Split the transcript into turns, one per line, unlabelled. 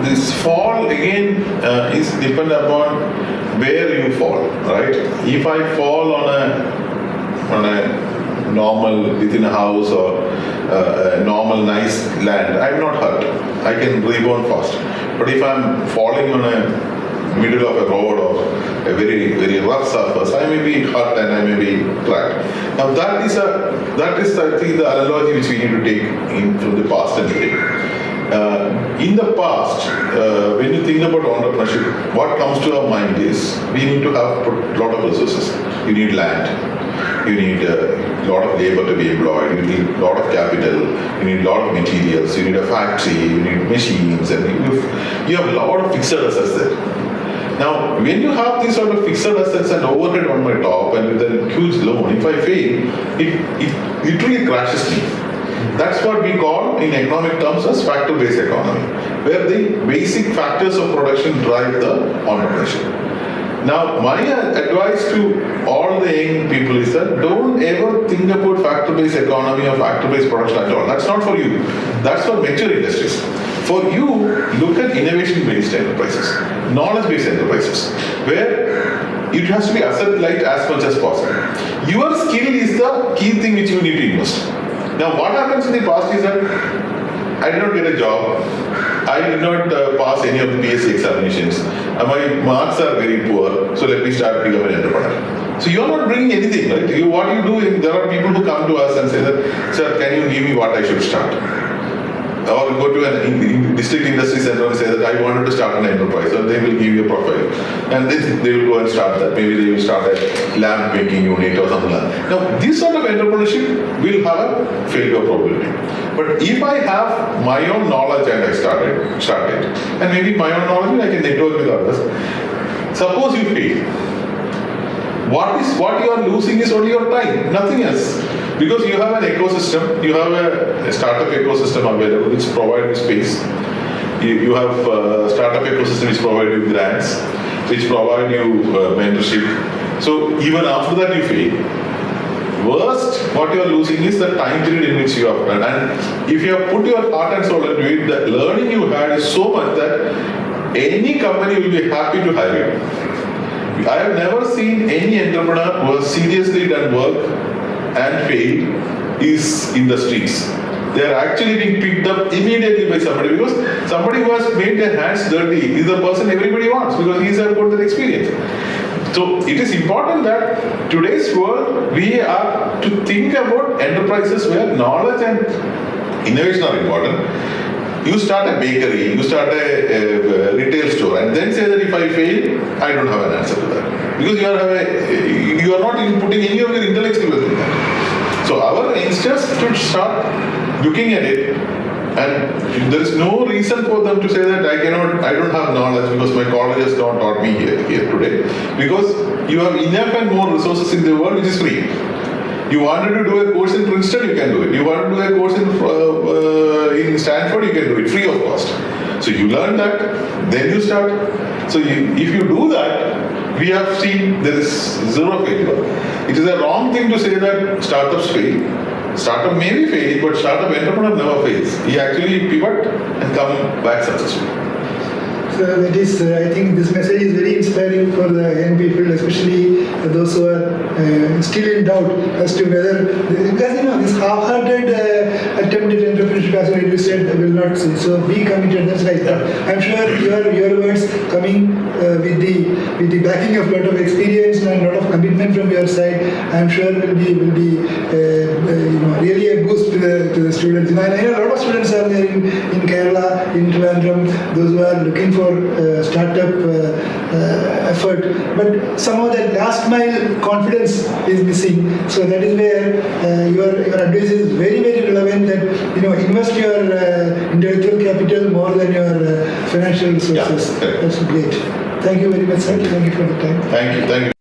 this fall again is depend upon where you fall, right? If I fall on a normal within a house or a normal nice land, I'm not hurt. I can rebound fast. But if I'm falling on a middle of a road or a very very rough surface, I may be hurt and I may be trapped. Now that is I think the analogy which we need to take in from the past and today. In the past, when you think about entrepreneurship, what comes to our mind is we need to have a lot of resources. You need land, you need a lot of labor to be employed, you need a lot of capital, you need a lot of materials, you need a factory, you need machines, and you have a lot of fixed assets there. Now, when you have these sort of fixed assets and overhead on my top and with a huge loan, if I fail, it literally crashes me. That's what we call in economic terms as factor-based economy, where the basic factors of production drive the entrepreneurship. Now, my advice to all the young people is that don't ever think about factor-based economy or factor-based production at all. That's not for you. That's for mature industries. For you, look at innovation-based enterprises, knowledge-based enterprises, where it has to be asset-light as much as possible. Your skill is the key thing which you need to invest. Now, what happens in the past is that I did not get a job, I did not pass any of the PSC examinations, my marks are very poor, so let me start becoming an entrepreneur. So you are not bringing anything, right? What you do, there are people who come to us and say that, sir, can you give me what I should start? Or go to a district industry center and say that I wanted to start an enterprise, so they will give you a profile. And then they will go and start that. Maybe they will start a lamp making unit or something like that. Now, this sort of entrepreneurship will have a failure probability. But if I have my own knowledge and I started, and maybe my own knowledge, I can network with others. Suppose you fail. What you are losing is only your time, nothing else. Because you have an ecosystem, you have a startup ecosystem available which provides space. You have a startup ecosystem which provides you grants, which provide you mentorship. So even after that you fail, worst what you are losing is the time period in which you have done. And if you have put your heart and soul into it, the learning you had is so much that any company will be happy to hire you. I have never seen any entrepreneur who has seriously done work and failed is in the streets. They are actually being picked up immediately by somebody, because somebody who has made their hands dirty is the person everybody wants because he's got that experience. So it is important that today's world we are to think about enterprises where knowledge and innovation are important. You start a bakery, you start a retail store, and then say that if I fail, I don't have an answer to that. Because you are not putting any of your intellectual wealth in that. So our youngsters should start looking at it, and there is no reason for them to say that I don't have knowledge because my college has not taught me here today. Because you have enough and more resources in the world which is free. You wanted to do a course in Princeton, you can do it. You want to do a course in Stanford, you can do it free of cost. So you learn that, then you start. So if you do that, we have seen there is zero failure. It is a wrong thing to say that startups fail. Startup may be failing, but startup entrepreneur never fails. He actually pivot and come back successful.
So that is, I think this message is very inspiring for the young people, especially those who are still in doubt as to whether, because this half-hearted attempt at entrepreneurship, as you said, will not see. So be committed. That's right. I'm sure your words coming with the backing of a lot of experience and a lot of commitment from your side, I'm sure will be really a boost to the students. And I know a lot of students are there in Kerala, in Trivandrum, those who are looking for startup effort, but somehow that last mile confidence is missing. So that is where your advice is very very relevant. That invest your intellectual capital more than your financial resources.
Yeah.
That's great. Thank you very much, sir. Thank you for the time.
Thank you.